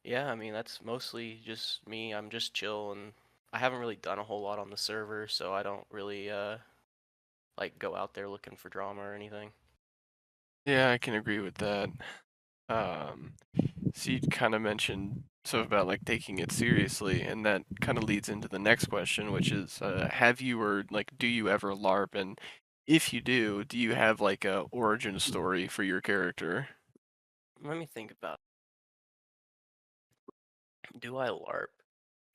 Yeah, I mean that's mostly just me. I'm just chill and I haven't really done a whole lot on the server, so I don't really like go out there looking for drama or anything. Yeah, I can agree with that. Um, so you kind of mentioned stuff about like taking it seriously, and that kind of leads into the next question, which is, have you or like do you ever LARP? And if you do you have like a origin story for your character? Let me think about it. Do I LARP?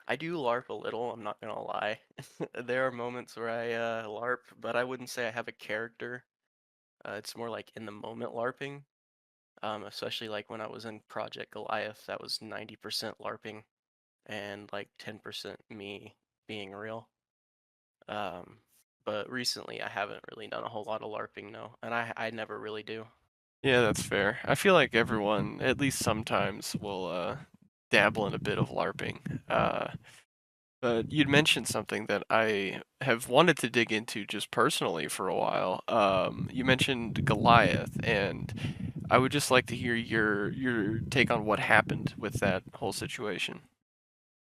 I do LARP a little, I'm not gonna lie. There are moments where I LARP, but I wouldn't say I have a character. It's more like in the moment LARPing. Especially like when I was in Project Goliath, that was 90% LARPing and like 10% me being real. Um, but recently I haven't really done a whole lot of LARPing, no, and I never really do. Yeah, that's fair. I feel like everyone, at least sometimes, will dabble in a bit of LARPing. But you'd mentioned something that I have wanted to dig into just personally for a while. You mentioned Goliath, and I would just like to hear your take on what happened with that whole situation.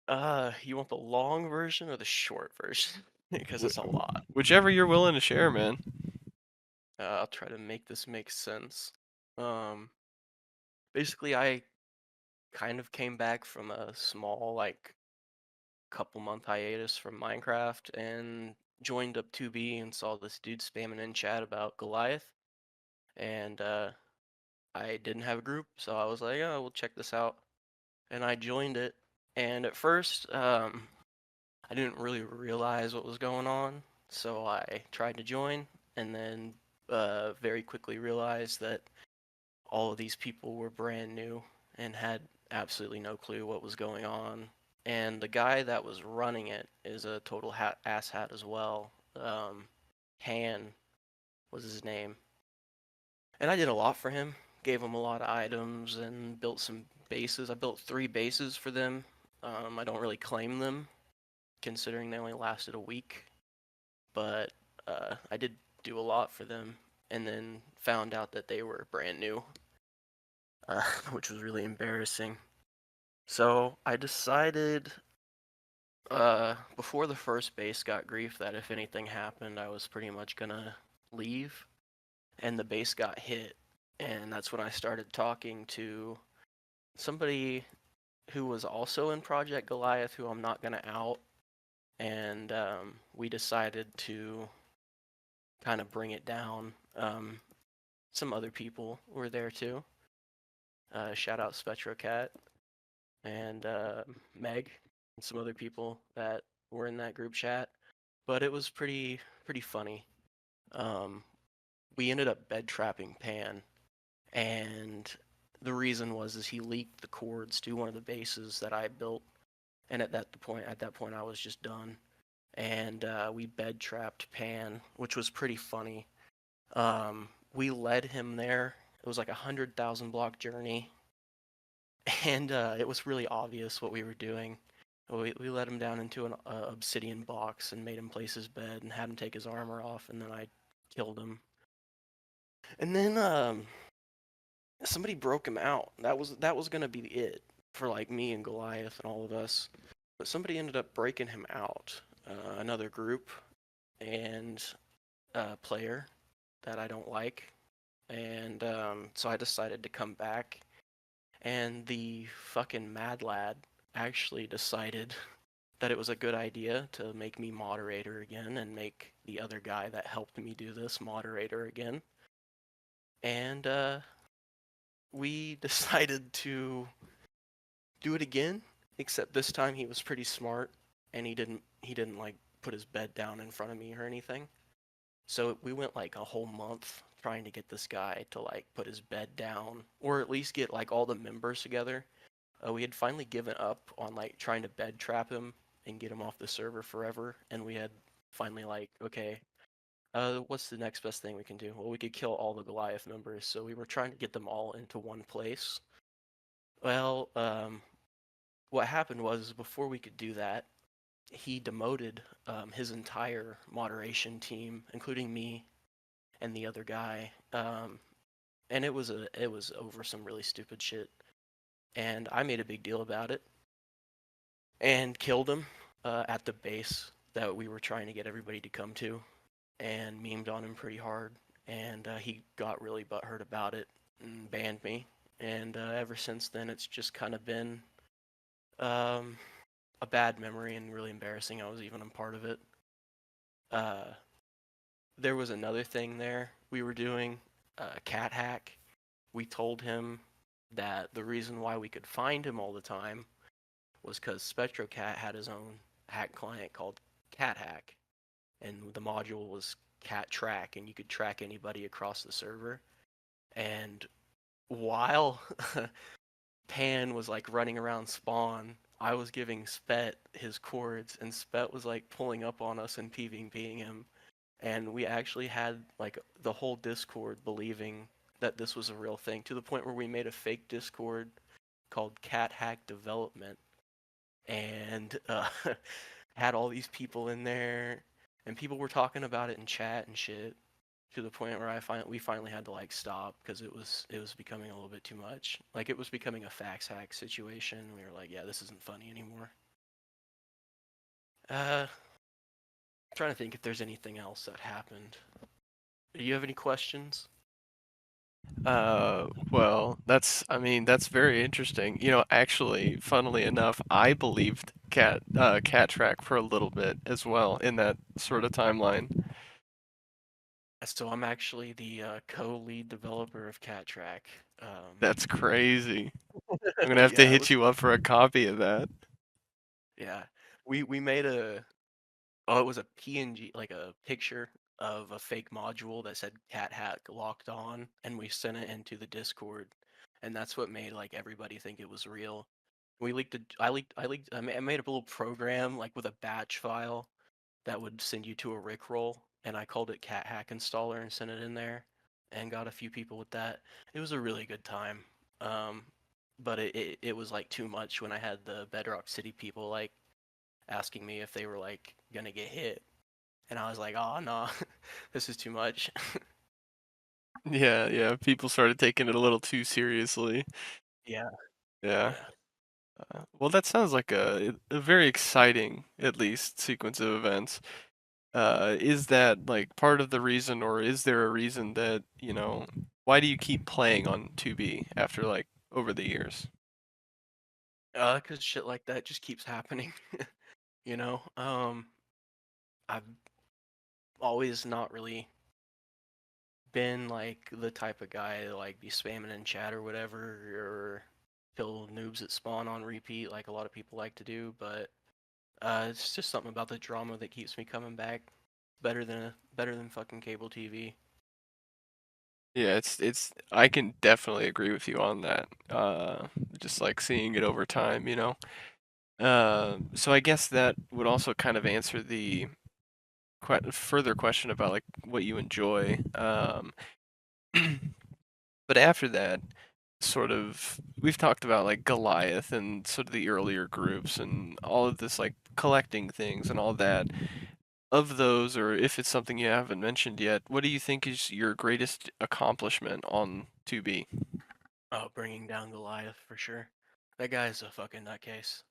You want the long version or the short version? Because it's a lot. Whichever you're willing to share, man. I'll try to make this make sense. Um, Basically, I kind of came back from a small, like, couple month hiatus from Minecraft and joined up 2B and saw this dude spamming in chat about Goliath. And I didn't have a group, so I was like, oh, we'll check this out. And I joined it. And at first, I didn't really realize what was going on, so I tried to join, and then very quickly realized that all of these people were brand new and had absolutely no clue what was going on. And the guy that was running it is a total asshat as well. Han was his name, and I did a lot for him. Gave him a lot of items and built some bases. I built 3 bases for them. I don't really claim them, considering they only lasted a week, but I did do a lot for them, and then found out that they were brand new, which was really embarrassing. So I decided before the first base got grief that if anything happened, I was pretty much gonna leave, and the base got hit, and that's when I started talking to somebody who was also in Project Goliath, who I'm not gonna out, and we decided to kind of bring it down. Some other people were there too. Shout out SpectroCat and Meg and some other people that were in that group chat. But it was pretty funny. Um, we ended up bed trapping Pan, and the reason was is he leaked the cords to one of the bases that I built, and at that point I was just done, and we bed trapped Pan, which was pretty funny. We led him there. It was like 100,000 block journey, and it was really obvious what we were doing. We let him down into an obsidian box and made him place his bed and had him take his armor off, and then I killed him. And then somebody broke him out. That was gonna be it for like me and Goliath and all of us. But somebody ended up breaking him out. Another group and player that I don't like, and so I decided to come back. And the fucking mad lad actually decided that it was a good idea to make me moderator again and make the other guy that helped me do this moderator again. And we decided to do it again, except this time he was pretty smart and he didn't like put his bed down in front of me or anything. So we went like a whole month trying to get this guy to like put his bed down or at least get like all the members together. We had finally given up on like trying to bed trap him and get him off the server forever, and we had finally like, okay, what's the next best thing we can do? Well, we could kill all the Goliath members, so we were trying to get them all into one place. Well, what happened was before we could do that, he demoted his entire moderation team, including me and the other guy, and it was over some really stupid shit. and I made a big deal about it and killed him at the base that we were trying to get everybody to come to, and memed on him pretty hard. And he got really butthurt about it and banned me. And ever since then, it's just kind of been um, a bad memory and really embarrassing. I was even a part of it. Uh, there was another thing there we were doing, cat hack. We told him that the reason why we could find him all the time was because SpectroCat had his own hack client called Cat Hack, and the module was Cat Track, and you could track anybody across the server. And while Pan was like running around spawn, I was giving Spet his chords, and Spet was like pulling up on us and PvPing him. And we actually had like the whole Discord believing that this was a real thing, to the point where we made a fake Discord called Cat Hack Development, and had all these people in there, and people were talking about it in chat and shit, to the point where we finally had to like stop because it was becoming a little bit too much. Like it was becoming a fax hack situation. We were like, yeah, this isn't funny anymore. I'm trying to think if there's anything else that happened. Do you have any questions? Well, I mean, that's very interesting. You know, actually, funnily enough, I believed Cat Track for a little bit as well in that sort of timeline. So I'm actually the co-lead developer of Cat Track. That's crazy. I'm gonna have to Yeah, it hit was you up for a copy of that. yeah. We made a Oh, it was a PNG, like a picture of a fake module that said cat hack locked on, and we sent it into the Discord, and that's what made like everybody think it was real. We leaked it. I made a little program like with a batch file that would send you to a Rickroll, and I called it cat hack installer and sent it in there, and got a few people with that. It was a really good time. Um, but it was like too much when I had the Bedrock City people like asking me if they were like gonna get hit, and I was like, oh no, this is too much. Yeah, yeah. People started taking it a little too seriously. Yeah, Yeah. yeah. Well, that sounds like a very exciting, at least, sequence of events. Is that like part of the reason, or is there a reason that, why do you keep playing on 2B after like over the years? Cause shit like that just keeps happening. you know, I've always not really been like the type of guy to like be spamming in chat or whatever, or kill noobs at spawn on repeat like a lot of people like to do. But it's just something about the drama that keeps me coming back. Better than fucking cable TV. Yeah, I can definitely agree with you on that. Just like seeing it over time, you know. So I guess that would also kind of answer the further question about like what you enjoy. But after that, sort of, we've talked about like Goliath and sort of the earlier groups and all of this like collecting things and all that. Of those, or if it's something you haven't mentioned yet, what do you think is your greatest accomplishment on 2B? Oh, bringing down Goliath for sure. That guy's a fucking nutcase.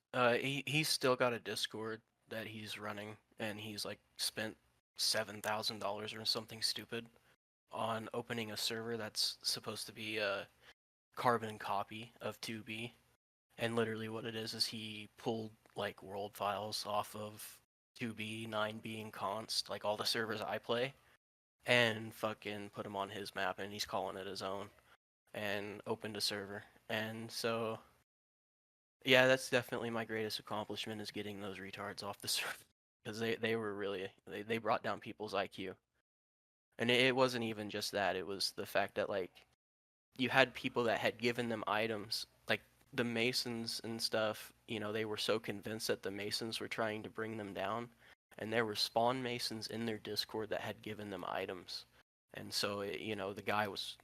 He's still got a Discord that he's running, and he's like spent $7,000 or something stupid on opening a server that's supposed to be a carbon copy of 2B. And literally, what it is he pulled like world files off of 2B, 9B, and Const, like all the servers I play, and fucking put them on his map, and he's calling it his own, and opened a server. And so, yeah, that's definitely my greatest accomplishment, is getting those retards off the server, because they were really they brought down people's IQ. And it wasn't even just that; it was the fact that like you had people that had given them items, like the Masons and stuff. They were so convinced that the Masons were trying to bring them down, and there were spawn Masons in their Discord that had given them items, and so the guy was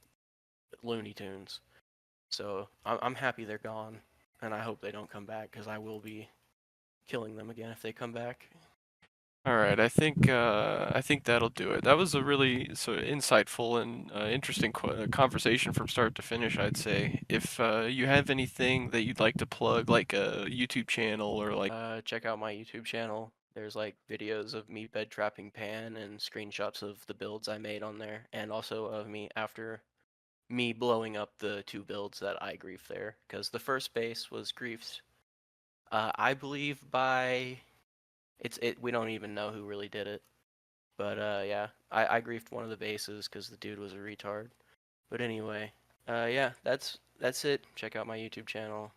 Looney Tunes. So I'm happy they're gone, and I hope they don't come back, because I will be killing them again if they come back. All right, I think that'll do it. That was a really insightful and interesting conversation from start to finish, I'd say. If you have anything that you'd like to plug, like a YouTube channel or like, Check out my YouTube channel. There's like videos of me bed trapping Pan and screenshots of the builds I made on there, and also of me after me blowing up the two builds that I griefed there, because the first base was griefed, I believe by we don't even know who really did it, but yeah, I griefed one of the bases because the dude was a retard. But anyway, yeah, that's it. Check out my YouTube channel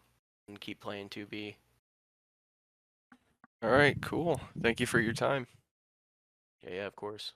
and keep playing 2B. all right, cool. Thank you for your time. Yeah, yeah, of course.